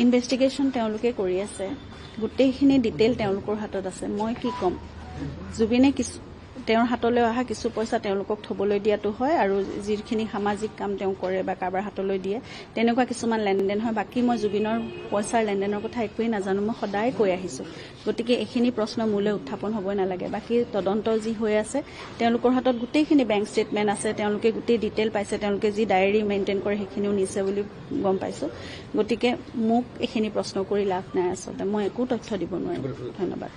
Investigation তেওঁলোকে কৰি আছে, গোটেইখিনি ডিটেইল তেওঁলোকৰ হাতত আছে। মই কি ক'ম, জুবিনে তেওঁৰ হাতলৈ অহা কিছু পইচা তেওঁলোকক থবলৈ দিয়াটো হয়, আৰু যিখিনি সামাজিক কাম তেওঁ কৰে বা কাৰোবাৰ হাতলৈ দিয়ে তেনেকুৱা কিছুমান লেনদেন হয়। বাকী মই জুবিনৰ পইচাৰ লেনদেনৰ কথা একোৱেই নাজানো, মই সদায় কৈ আহিছোঁ। গতিকে এইখিনি প্ৰশ্ন মোলৈ উত্থাপন হ'বই নালাগে। বাকী তদন্ত যি হৈ আছে, তেওঁলোকৰ হাতত গোটেইখিনি বেংক ষ্টেটমেণ্ট আছে, তেওঁলোকে গোটেই ডিটেইল পাইছে, তেওঁলোকে যি ডায়েৰী মেইনটেইন কৰে সেইখিনিও নিছে বুলি গম পাইছোঁ। গতিকে মোক এইখিনি প্ৰশ্ন কৰি লাভ নাই। আচলতে মই একো তথ্য দিব নোৱাৰিম। ধন্যবাদ।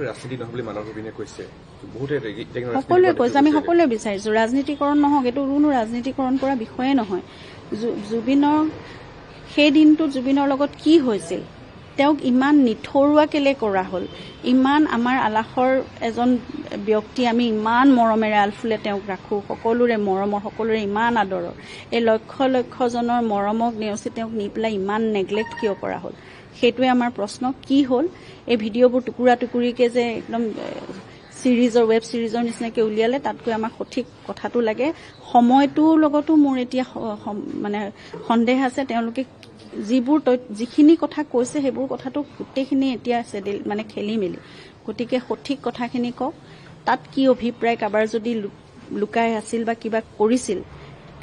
ৰাজনীতি নহয় বুলি মানৱ ৰবিনে কৈছে, সকলোৱে কৈছে, আমি সকলোৱে বিচাৰিছোঁ ৰাজনীতিকৰণ নহওক। এইটো কোনো ৰাজনীতিকৰণ কৰা বিষয়ে নহয়। জুবিনৰ সেই দিনটোত জুবিনৰ লগত কি হৈছিল, তেওঁক ইমান নিথৰুৱা কেলে কৰা হ'ল, ইমান আমাৰ আলাসৰ এজন ব্যক্তি, আমি ইমান মৰমেৰে আলফুলে তেওঁক ৰাখোঁ, সকলোৰে মৰমৰ, সকলোৰে ইমান আদৰৰ, এই লক্ষ লক্ষজনৰ মৰমক নেওচি তেওঁক নি পেলাই ইমান নেগলেক্ট কিয় কৰা হ'ল, সেইটোৱে আমাৰ প্ৰশ্ন। কি হ'ল, এই ভিডিঅ'বোৰ টুকুৰা টুকুৰিকৈ যে একদম ৱেব ছিৰিজৰ নিচিনাকৈ উলিয়ালে, তাতকৈ আমাক সঠিক কথাটো লাগে। সময়টোৰ লগতো মোৰ এতিয়া মানে সন্দেহ আছে। তেওঁলোকে যিখিনি কথা কৈছে সেইবোৰ কথাটো গোটেইখিনি এতিয়া মানে খেলি মেলি। গতিকে সঠিক কথাখিনি কওক, তাত কি অভিপ্ৰায়, কাৰোবাৰ যদি লুকাই আছিল বা কিবা কৰিছিল,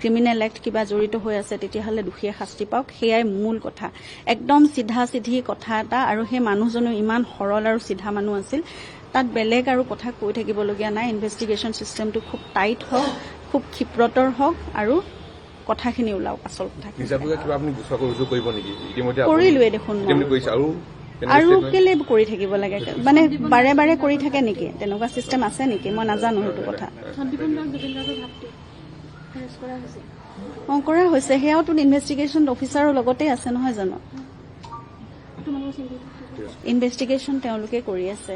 ক্ৰিমিনেল এক্ট কিবা জড়িত হৈ আছে, তেতিয়াহ'লে দোষীয়ে শাস্তি পাওক। সেয়াই মূল কথা, একদম চিধা চিধি কথা এটা। আৰু সেই মানুহজনো ইমান সৰল আৰু চিধা মানুহ আছিল, তাত বেলেগ আৰু কথা কৈ থাকিবলগীয়া নাই। ইনভেষ্টিগেশ্যন চিষ্টেমটো খুব টাইট হওক, খুব ক্ষিপ্ৰতৰ হওক, আৰু কথাখিনি ওলাওক। আচল কথা কৰিলোৱে দেখোন, আৰু কেলে কৰি থাকিব লাগে, মানে বাৰে বাৰে কৰি থাকে নেকি, তেনেকুৱা চিষ্টেম আছে নেকি, মই নাজানো সেইটো কথা। কৰা হৈছে, সেয়াওতো ইনভেষ্টিগেশ্যন অফিচাৰৰ লগতে আছে নহয় জানো। ইনভেষ্টিগেশ্যন তেওঁলোকে কৰি আছে,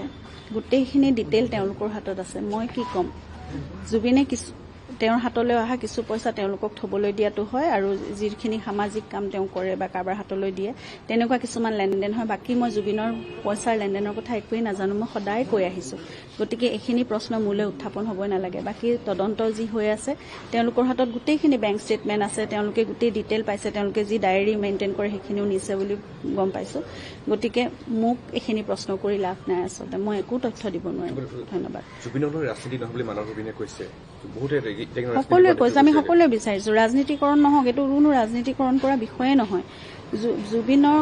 গোটেইখিনি ডিটেইল তেওঁলোকৰ হাতত আছে। মই কি ক'ম, জুবিনে তেওঁৰ হাতলৈ অহা কিছু পইচা তেওঁলোকক থবলৈ দিয়াটো হয়, আৰু যিখিনি সামাজিক কাম তেওঁ কৰে বা কাৰোবাৰ হাতলৈ দিয়ে তেনেকুৱা কিছুমান লেনদেন হয়। বাকী মই জুবিনৰ পইচাৰ লেনদেনৰ কথা একোৱেই নাজানো, মই সদায় কৈ আহিছোঁ। গতিকে এইখিনি প্ৰশ্ন মোলৈ উত্থাপন হ'বই নালাগে। বাকী তদন্ত যি হৈ আছে, তেওঁলোকৰ হাতত গোটেইখিনি বেংক ষ্টেটমেণ্ট আছে, তেওঁলোকে গোটেই ডিটেইল পাইছে, তেওঁলোকে যি ডায়েৰী মেইনটেইন কৰে সেইখিনিও নিছে বুলি গম পাইছোঁ। গতিকে মোক এইখিনি প্ৰশ্ন কৰি লাভ নাই। আচলতে মই একো তথ্য দিব নোৱাৰিম। ধন্যবাদ। ৰাজনীতি নহয় বুলি মানৱ ৰবিনে কৈছে, সকলোৱে কৈছে, আমি সকলোৱে বিচাৰিছোঁ ৰাজনীতিকৰণ নহওক। এইটো কোনো ৰাজনীতিকৰণ কৰা বিষয়ে নহয়। জুবিনৰ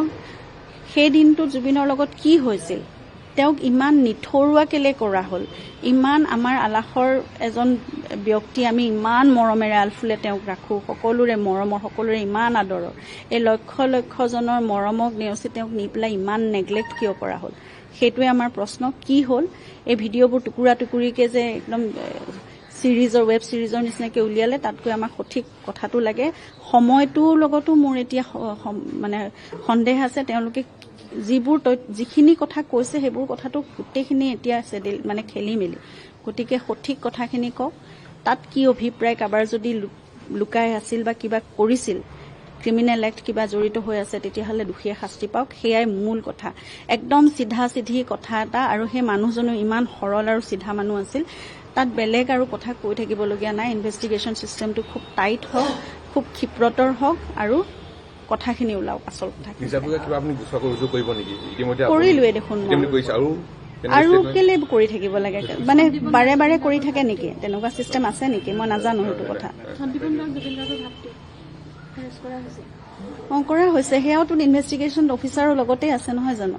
সেই দিনটোত জুবিনৰ লগত কি হৈছিল, তেওঁক ইমান নিথৰুৱা কেলে কৰা হ'ল, ইমান আমাৰ আলাসৰ এজন ব্যক্তি, আমি ইমান মৰমেৰে আলফুলে তেওঁক ৰাখোঁ, সকলোৰে মৰমৰ, সকলোৰে ইমান আদৰৰ, এই লক্ষ লক্ষজনৰ মৰমক নেওচি তেওঁক নি পেলাই ইমান নেগলেক্ট কিয় কৰা হ'ল, সেইটোৱে আমাৰ প্ৰশ্ন। কি হ'ল, এই ভিডিঅ'বোৰ টুকুৰা টুকুৰিকৈ যে একদম ৱেব ছিৰিজৰ নিচিনাকৈ উলিয়ালে, তাতকৈ আমাক সঠিক কথাটো লাগে। সময়টোৰ লগতো মোৰ এতিয়া মানে সন্দেহ আছে। তেওঁলোকে যিখিনি কথা কৈছে সেইবোৰ কথাটো গোটেইখিনি এতিয়া মানে খেলি মেলি। গতিকে সঠিক কথাখিনি কওক, তাত কি অভিপ্ৰায়, কাৰোবাৰ যদি লুকাই আছিল বা কিবা কৰিছিল, ক্ৰিমিনেল এক্ট কিবা জড়িত হৈ আছে, তেতিয়াহ'লে দোষীয়ে শাস্তি পাওক। সেয়াই মূল কথা, একদম চিধা চিধি কথা এটা। আৰু সেই মানুহজনো ইমান সৰল আৰু চিধা মানুহ আছিল, তাত বেলেগ আৰু কথা কৈ থাকিবলগীয়া নাই। ইনভেষ্টিগেশ্যন চিষ্টেমটো খুব টাইট হওক, খুব ক্ষিপ্ৰতৰ হওক, আৰু কথাখিনি ওলাওক। আচল কথা কৰিলোৱে দেখোন, আৰু কেলে কৰি থাকিব লাগে, মানে বাৰে বাৰে কৰি থাকে নেকি, তেনেকুৱা চিষ্টেম আছে নেকি, মই নাজানো সেইটো কথা। কৰা হৈছে, সেয়াওতো ইনভেষ্টিগেশ্যন অফিচাৰৰ লগতে আছে নহয় জানো।